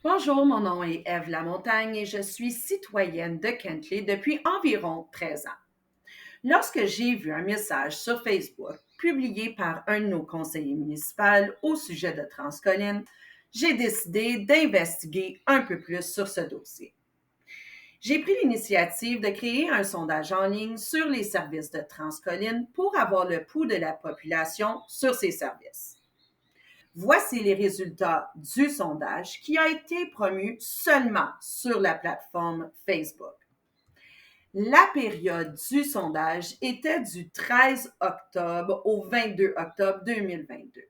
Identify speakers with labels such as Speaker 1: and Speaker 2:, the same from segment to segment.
Speaker 1: Bonjour, mon nom est Ève Lamontagne et je suis citoyenne de Kentley depuis environ 13 ans. Lorsque j'ai vu un message sur Facebook publié par un de nos conseillers municipaux au sujet de Transcolline, j'ai décidé d'investiguer un peu plus sur ce dossier. J'ai pris l'initiative de créer un sondage en ligne sur les services de Transcolline pour avoir le pouls de la population sur ces services. Voici les résultats du sondage qui a été promu seulement sur la plateforme Facebook. La période du sondage était du 13 octobre au 22 octobre 2022.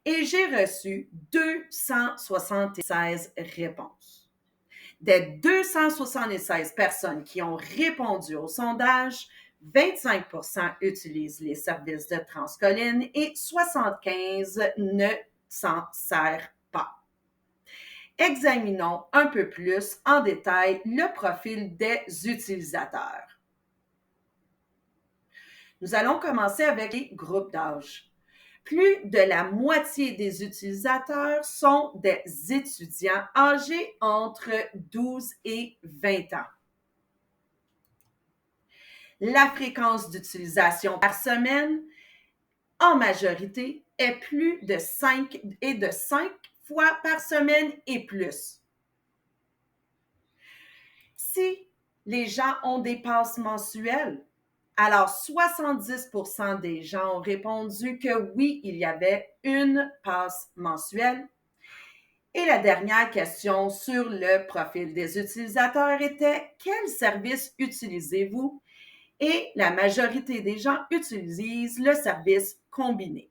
Speaker 1: Et j'ai reçu 276 réponses. Des 276 personnes qui ont répondu au sondage, 25 utilisent les services de Transcolline et 75 ne s'en servent pas. Examinons un peu plus en détail le profil des utilisateurs. Nous allons commencer avec les groupes d'âge. Plus de la moitié des utilisateurs sont des étudiants âgés entre 12 et 20 ans. La fréquence d'utilisation par semaine, en majorité, est plus de 5 fois par semaine et plus. Si les gens ont des passes mensuelles, alors 70% des gens ont répondu que oui, il y avait une passe mensuelle. Et la dernière question sur le profil des utilisateurs était: quel service utilisez-vous? Et la majorité des gens utilisent le service combiné.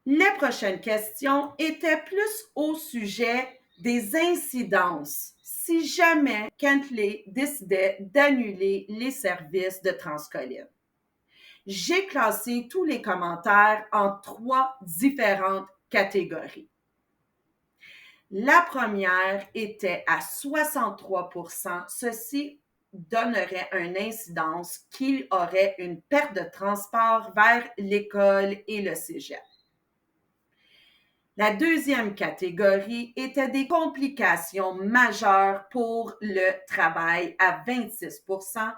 Speaker 1: Les prochaines questions étaient plus au sujet des incidences si jamais Kentley décidait d'annuler les services de Transcolline. J'ai classé tous les commentaires en 3 différentes catégories. La première était à 63%. Ceci donnerait une incidence qu'il aurait une perte de transport vers l'école et le cégep. La deuxième catégorie était des complications majeures pour le travail à 26%.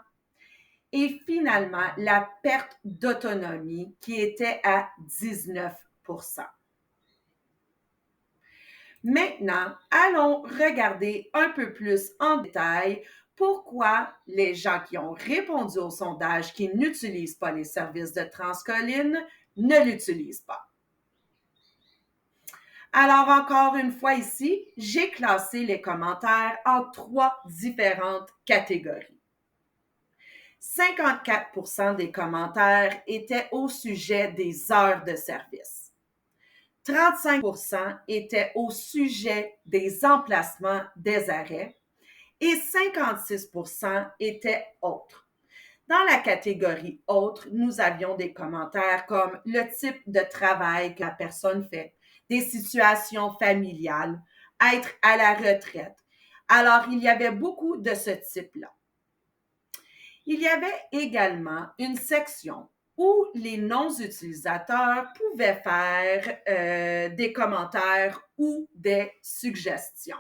Speaker 1: Et finalement, la perte d'autonomie qui était à 19%. Maintenant, allons regarder un peu plus en détail pourquoi les gens qui ont répondu au sondage qui n'utilisent pas les services de Transcolline ne l'utilisent pas. Alors, encore une fois ici, j'ai classé les commentaires en 3 différentes catégories. 54% des commentaires étaient au sujet des heures de service. 35% étaient au sujet des emplacements des arrêts et 56% étaient autres. Dans la catégorie autres, nous avions des commentaires comme le type de travail que la personne fait, des situations familiales, être à la retraite. Alors, il y avait beaucoup de ce type-là. Il y avait également une section où les non-utilisateurs pouvaient faire des commentaires ou des suggestions.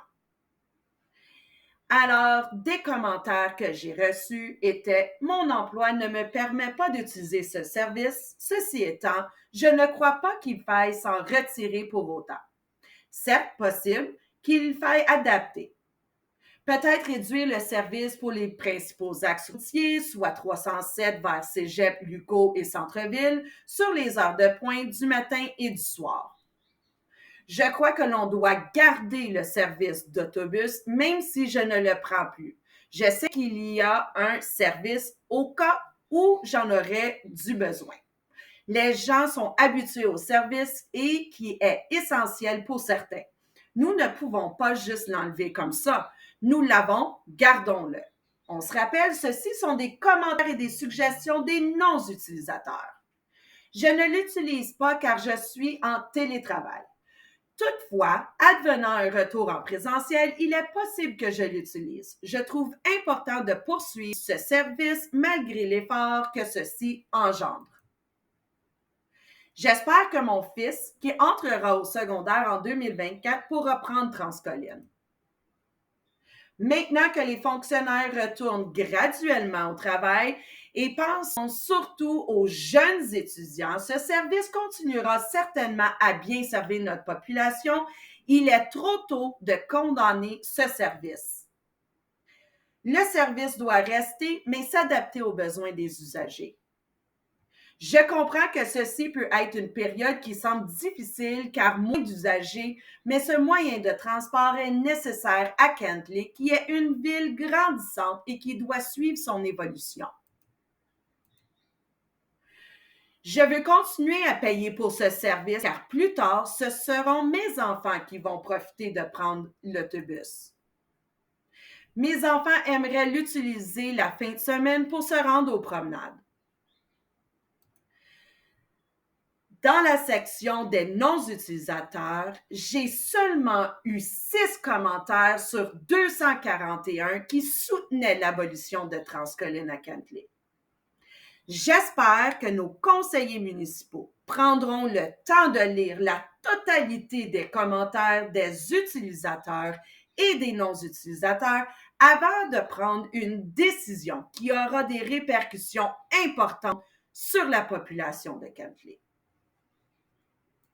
Speaker 1: Alors, des commentaires que j'ai reçus étaient: mon emploi ne me permet pas d'utiliser ce service. Ceci étant, je ne crois pas qu'il faille s'en retirer pour autant. Certes, possible qu'il faille adapter. Peut-être réduire le service pour les principaux axes routiers, soit 307 vers Cégep, Luco et Centre-Ville, sur les heures de pointe du matin et du soir. Je crois que l'on doit garder le service d'autobus, même si je ne le prends plus. Je sais qu'il y a un service au cas où j'en aurais du besoin. Les gens sont habitués au service et qui est essentiel pour certains. Nous ne pouvons pas juste l'enlever comme ça. Nous l'avons, gardons-le. On se rappelle, ceci sont des commentaires et des suggestions des non-utilisateurs. Je ne l'utilise pas car je suis en télétravail. Toutefois, advenant un retour en présentiel, il est possible que je l'utilise. Je trouve important de poursuivre ce service malgré l'effort que ceci engendre. J'espère que mon fils, qui entrera au secondaire en 2024, pourra prendre Transcolline. Maintenant que les fonctionnaires retournent graduellement au travail et pensons surtout aux jeunes étudiants, ce service continuera certainement à bien servir notre population. Il est trop tôt de condamner ce service. Le service doit rester, mais s'adapter aux besoins des usagers. Je comprends que ceci peut être une période qui semble difficile car moins d'usagers, mais ce moyen de transport est nécessaire à Kentley, qui est une ville grandissante et qui doit suivre son évolution. Je veux continuer à payer pour ce service car plus tard, ce seront mes enfants qui vont profiter de prendre l'autobus. Mes enfants aimeraient l'utiliser la fin de semaine pour se rendre aux promenades. Dans la section des non-utilisateurs, j'ai seulement eu 6 commentaires sur 241 qui soutenaient l'abolition de Transcolline à Kentley. J'espère que nos conseillers municipaux prendront le temps de lire la totalité des commentaires des utilisateurs et des non-utilisateurs avant de prendre une décision qui aura des répercussions importantes sur la population de Kentley.